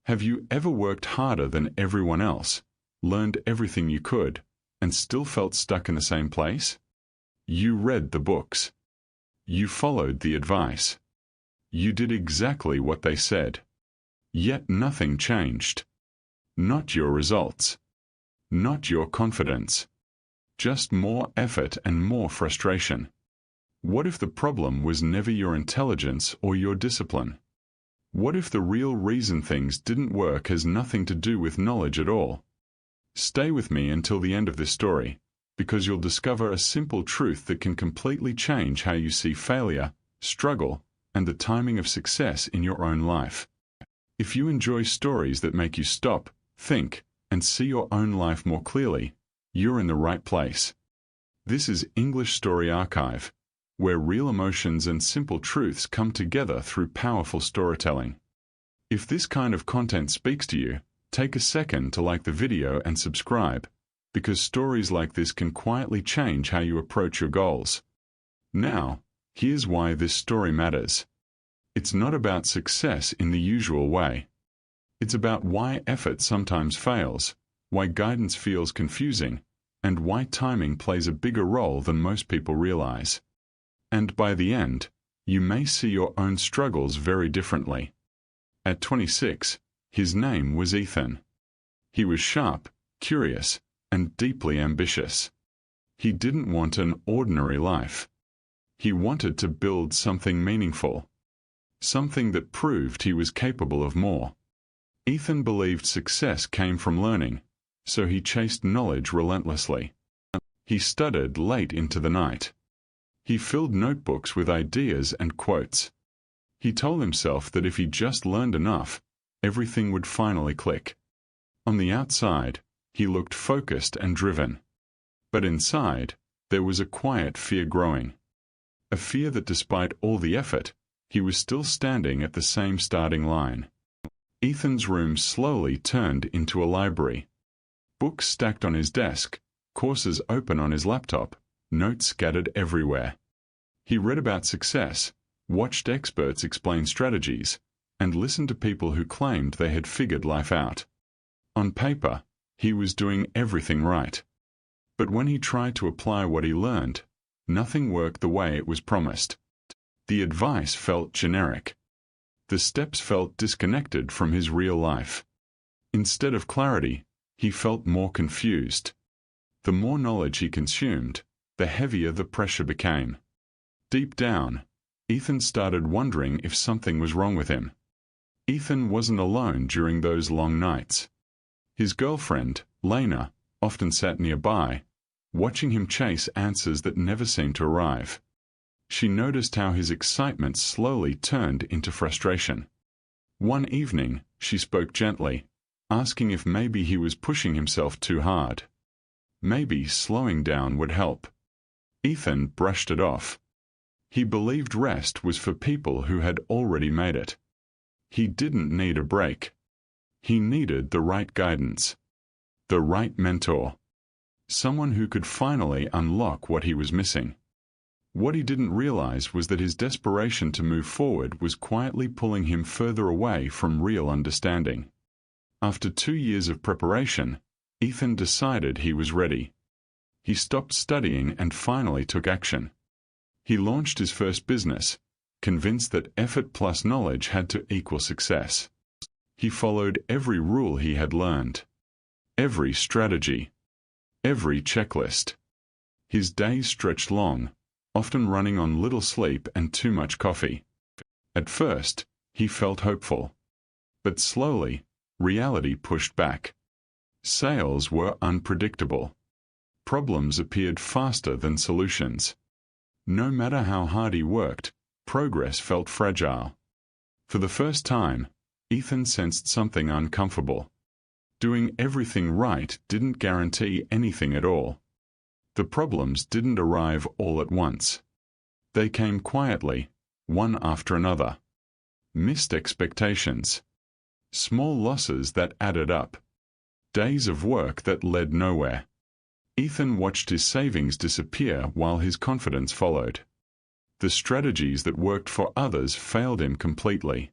Have you ever worked harder than everyone else, learned everything you could, and still felt stuck in the same place? You read the books. You followed the advice. You did exactly what they said. Yet nothing changed. Not your results. Not your confidence. Just more effort and more frustration. What if the problem was never your intelligence or your discipline? What if the real reason things didn't work has nothing to do with knowledge at all? Stay with me until the end of this story, because you'll discover a simple truth that can completely change how you see failure, struggle, and the timing of success in your own life. If you enjoy stories that make you stop, think, and see your own life more clearly, you're in the right place. This is English Story Archive, where real emotions and simple truths come together through powerful storytelling. If this kind of content speaks to you, take a second to like the video and subscribe, because stories like this can quietly change how you approach your goals. Now, here's why this story matters. It's not about success in the usual way. It's about why effort sometimes fails, why guidance feels confusing, and why timing plays a bigger role than most people realize. And by the end, you may see your own struggles very differently. At 26, his name was Ethan. He was sharp, curious, and deeply ambitious. He didn't want an ordinary life. He wanted to build something meaningful. Something that proved he was capable of more. Ethan believed success came from learning, so he chased knowledge relentlessly. He studied late into the night. He filled notebooks with ideas and quotes. He told himself that if he just learned enough, everything would finally click. On the outside, he looked focused and driven. But inside, there was a quiet fear growing. A fear that despite all the effort, he was still standing at the same starting line. Ethan's room slowly turned into a library. Books stacked on his desk, courses open on his laptop, notes scattered everywhere. He read about success, watched experts explain strategies, and listened to people who claimed they had figured life out. On paper, he was doing everything right. But when he tried to apply what he learned, nothing worked the way it was promised. The advice felt generic. The steps felt disconnected from his real life. Instead of clarity, he felt more confused. The more knowledge he consumed, the heavier the pressure became. Deep down, Ethan started wondering if something was wrong with him. Ethan wasn't alone during those long nights. His girlfriend, Lena, often sat nearby, watching him chase answers that never seemed to arrive. She noticed how his excitement slowly turned into frustration. One evening, she spoke gently, asking if maybe he was pushing himself too hard. Maybe slowing down would help. Ethan brushed it off. He believed rest was for people who had already made it. He didn't need a break. He needed the right guidance. The right mentor. Someone who could finally unlock what he was missing. What he didn't realize was that his desperation to move forward was quietly pulling him further away from real understanding. After 2 years of preparation, Ethan decided he was ready. He stopped studying and finally took action. He launched his first business, convinced that effort plus knowledge had to equal success. He followed every rule he had learned, every strategy, every checklist. His days stretched long, often running on little sleep and too much coffee. At first, he felt hopeful. But slowly, reality pushed back. Sales were unpredictable. Problems appeared faster than solutions. No matter how hard he worked, progress felt fragile. For the first time, Ethan sensed something uncomfortable. Doing everything right didn't guarantee anything at all. The problems didn't arrive all at once. They came quietly, one after another. Missed expectations. Small losses that added up. Days of work that led nowhere. Ethan watched his savings disappear while his confidence followed. The strategies that worked for others failed him completely.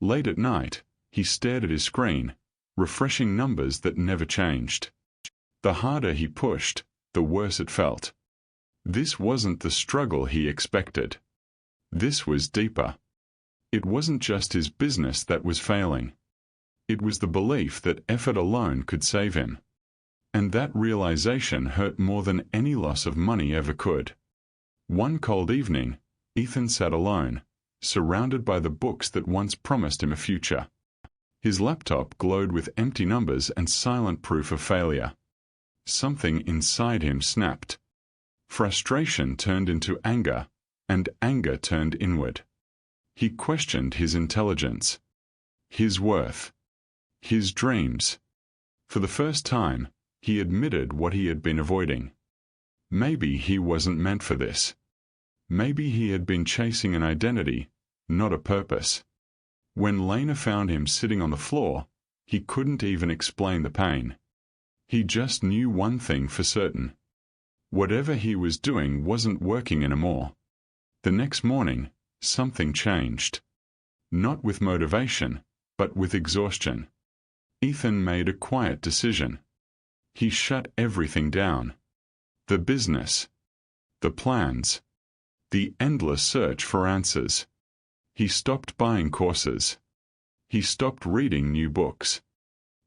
Late at night, He stared at his screen, refreshing numbers that never changed. The harder he pushed, the worse it felt. This wasn't the struggle he expected. This was deeper. It wasn't just his business that was failing. It was the belief that effort alone could save him. And that realization hurt more than any loss of money ever could. One cold evening, Ethan sat alone, surrounded by the books that once promised him a future. His laptop glowed with empty numbers and silent proof of failure. Something inside him snapped. Frustration turned into anger, and anger turned inward. He questioned his intelligence, his worth, his dreams. For the first time, he admitted what he had been avoiding. Maybe he wasn't meant for this. Maybe he had been chasing an identity, not a purpose. When Lena found him sitting on the floor, he couldn't even explain the pain. He just knew one thing for certain. Whatever he was doing wasn't working anymore. The next morning, something changed. Not with motivation, but with exhaustion. Ethan made a quiet decision. He shut everything down. The business, the plans, the endless search for answers. He stopped buying courses. He stopped reading new books.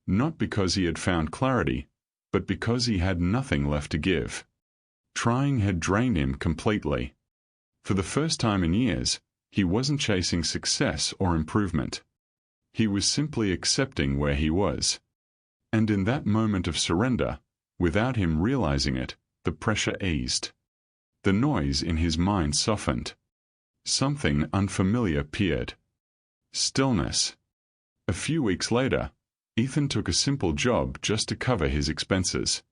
Not because he had found clarity, but because he had nothing left to give. Trying had drained him completely. For the first time in years, he wasn't chasing success or improvement. He was simply accepting where he was. And in that moment of surrender, without him realizing it, the pressure eased. The noise in his mind softened. Something unfamiliar appeared. Stillness. A few weeks later, Ethan took a simple job just to cover his expenses.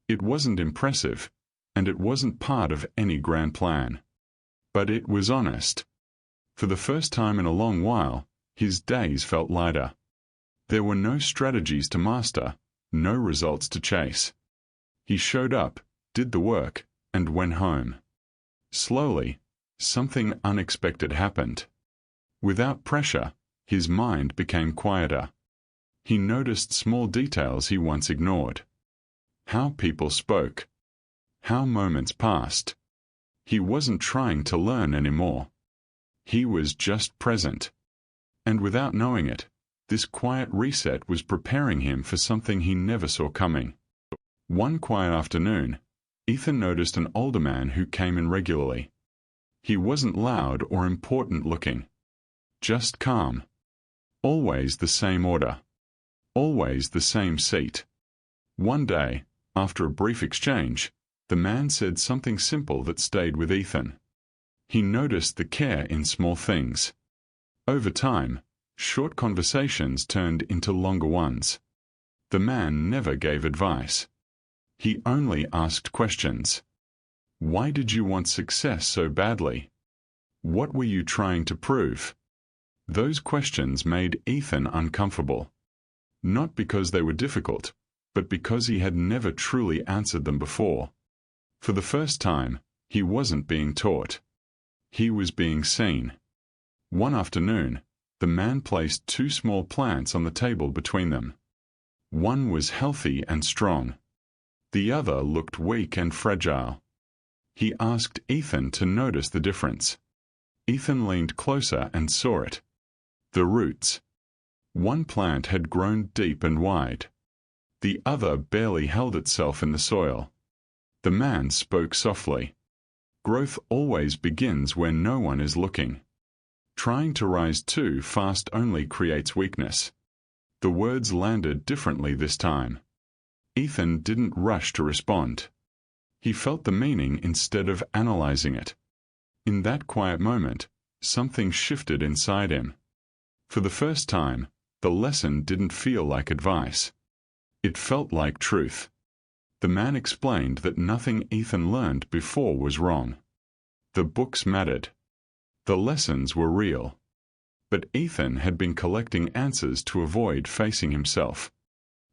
It wasn't impressive, and it wasn't part of any grand plan. But it was honest. For the first time in a long while, his days felt lighter. There were no strategies to master, no results to chase. He showed up, did the work, and went home. Slowly, something unexpected happened. Without pressure, his mind became quieter. He noticed small details he once ignored. How people spoke. How moments passed. He wasn't trying to learn anymore. He was just present. And without knowing it, this quiet reset was preparing him for something he never saw coming. One quiet afternoon, Ethan noticed an older man who came in regularly. He wasn't loud or important looking. Just calm. Always the same order. Always the same seat. One day, after a brief exchange, the man said something simple that stayed with Ethan. He noticed the care in small things. Over time, short conversations turned into longer ones. The man never gave advice. He only asked questions. Why did you want success so badly? What were you trying to prove? Those questions made Ethan uncomfortable. Not because they were difficult, but because he had never truly answered them before. For the first time, he wasn't being taught. He was being seen. One afternoon, the man placed two small plants on the table between them. One was healthy and strong. The other looked weak and fragile. He asked Ethan to notice the difference. Ethan leaned closer and saw it. The roots. One plant had grown deep and wide. The other barely held itself in the soil. The man spoke softly. Growth always begins where no one is looking. Trying to rise too fast only creates weakness. The words landed differently this time. Ethan didn't rush to respond. He felt the meaning instead of analyzing it. In that quiet moment, something shifted inside him. For the first time, the lesson didn't feel like advice. It felt like truth. The man explained that nothing Ethan learned before was wrong. The books mattered. The lessons were real. But Ethan had been collecting answers to avoid facing himself.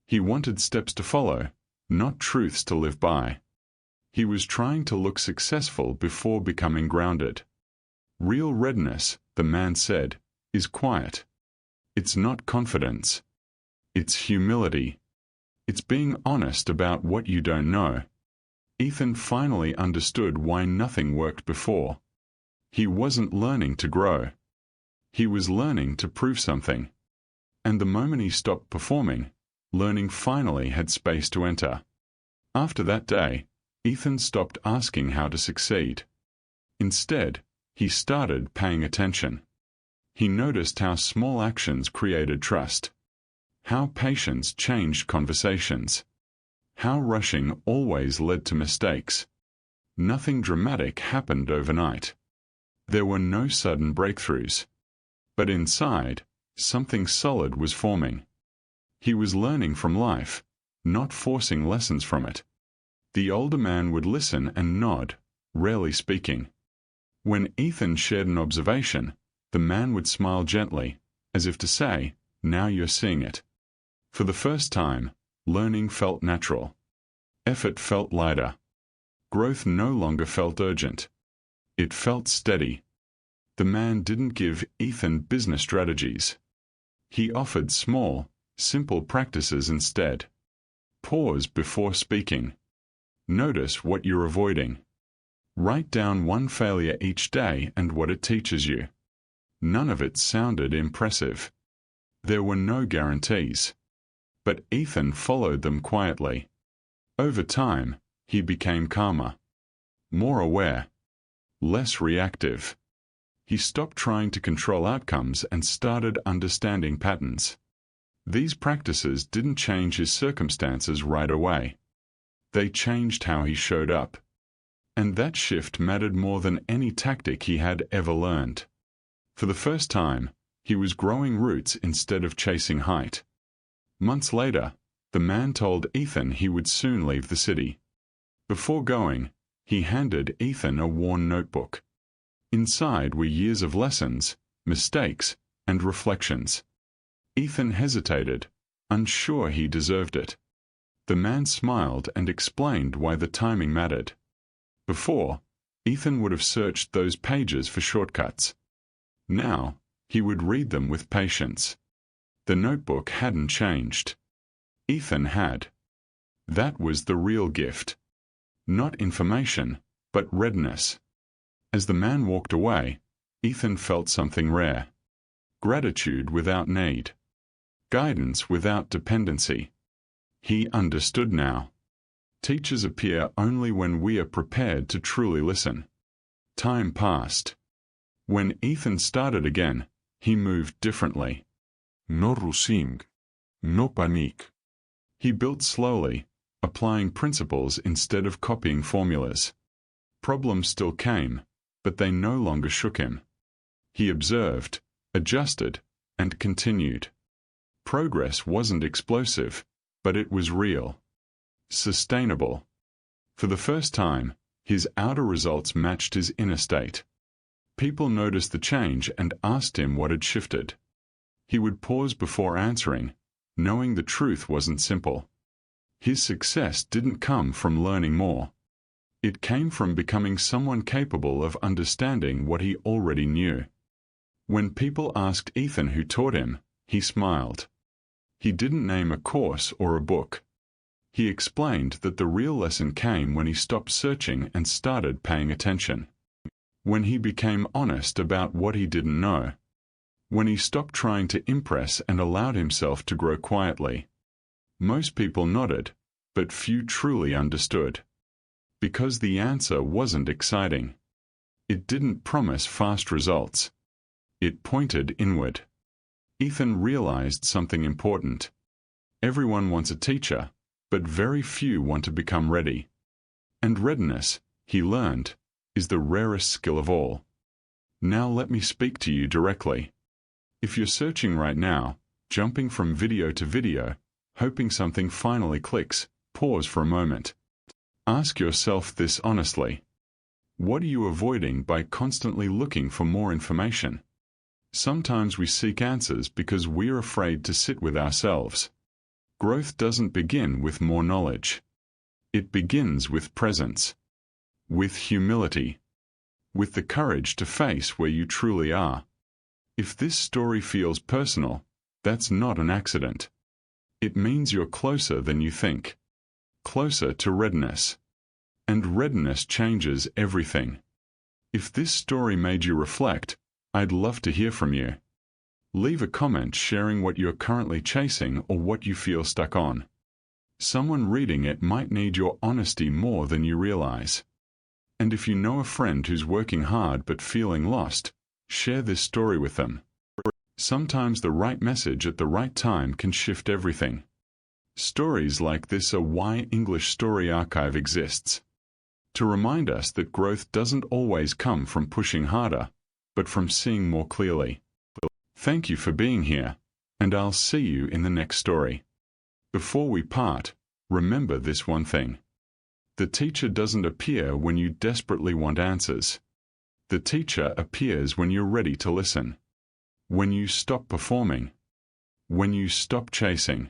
He wanted steps to follow, not truths to live by. He was trying to look successful before becoming grounded. Real readiness, the man said, is quiet. It's not confidence. It's humility. It's being honest about what you don't know. Ethan finally understood why nothing worked before. He wasn't learning to grow. He was learning to prove something. And the moment he stopped performing, learning finally had space to enter. After that day, Ethan stopped asking how to succeed. Instead, he started paying attention. He noticed how small actions created trust, how patience changed conversations, how rushing always led to mistakes. Nothing dramatic happened overnight. There were no sudden breakthroughs. But inside, something solid was forming. He was learning from life, not forcing lessons from it. The older man would listen and nod, rarely speaking. When Ethan shared an observation, the man would smile gently, as if to say, "Now you're seeing it." For the first time, learning felt natural. Effort felt lighter. Growth no longer felt urgent. It felt steady. The man didn't give Ethan business strategies. He offered small, simple practices instead. Pause before speaking. Notice what you're avoiding. Write down one failure each day and what it teaches you. None of it sounded impressive. There were no guarantees. But Ethan followed them quietly. Over time, he became calmer, more aware, less reactive. He stopped trying to control outcomes and started understanding patterns. These practices didn't change his circumstances right away. They changed how he showed up. And that shift mattered more than any tactic he had ever learned. For the first time, he was growing roots instead of chasing height. Months later, the man told Ethan he would soon leave the city. Before going, he handed Ethan a worn notebook. Inside were years of lessons, mistakes, and reflections. Ethan hesitated, unsure he deserved it. The man smiled and explained why the timing mattered. Before, Ethan would have searched those pages for shortcuts. Now, he would read them with patience. The notebook hadn't changed. Ethan had. That was the real gift. Not information, but readiness. As the man walked away, Ethan felt something rare. Gratitude without need. Guidance without dependency. He understood now. Teachers appear only when we are prepared to truly listen. Time passed. When Ethan started again, he moved differently. No rushing. No panic. He built slowly, applying principles instead of copying formulas. Problems still came, but they no longer shook him. He observed, adjusted, and continued. Progress wasn't explosive, but it was real. Sustainable. For the first time, his outer results matched his inner state. People noticed the change and asked him what had shifted. He would pause before answering, knowing the truth wasn't simple. His success didn't come from learning more. It came from becoming someone capable of understanding what he already knew. When people asked Ethan who taught him, he smiled. He didn't name a course or a book. He explained that the real lesson came when he stopped searching and started paying attention. When he became honest about what he didn't know. When he stopped trying to impress and allowed himself to grow quietly. Most people nodded, but few truly understood. Because the answer wasn't exciting. It didn't promise fast results. It pointed inward. Ethan realized something important. Everyone wants a teacher, but very few want to become ready. And readiness, he learned, is the rarest skill of all. Now let me speak to you directly. If you're searching right now, jumping from video to video, hoping something finally clicks, pause for a moment. Ask yourself this honestly. What are you avoiding by constantly looking for more information? Sometimes we seek answers because we're afraid to sit with ourselves. Growth doesn't begin with more knowledge. It begins with presence, with humility, with the courage to face where you truly are. If this story feels personal, That's not an accident. It means you're closer than you think. Closer to readiness. And readiness changes everything. If this story made you reflect, I'd love to hear from you. Leave a comment sharing what you're currently chasing or what you feel stuck on. Someone reading it might need your honesty more than you realize. And if you know a friend who's working hard but feeling lost, share this story with them. Sometimes the right message at the right time can shift everything. Stories like this are why English Story Archive exists. To remind us that growth doesn't always come from pushing harder, but from seeing more clearly. Thank you for being here, and I'll see you in the next story. Before we part, remember this one thing. The teacher doesn't appear when you desperately want answers. The teacher appears when you're ready to listen. When you stop performing. When you stop chasing.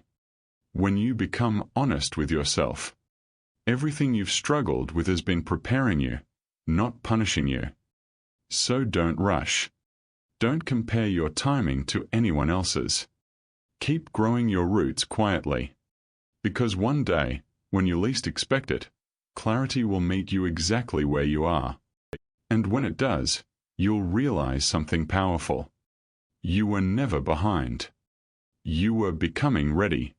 When you become honest with yourself. Everything you've struggled with has been preparing you, not punishing you. So don't rush. Don't compare your timing to anyone else's. Keep growing your roots quietly. Because one day, when you least expect it, clarity will meet you exactly where you are. And when it does, you'll realize something powerful. You were never behind. You were becoming ready.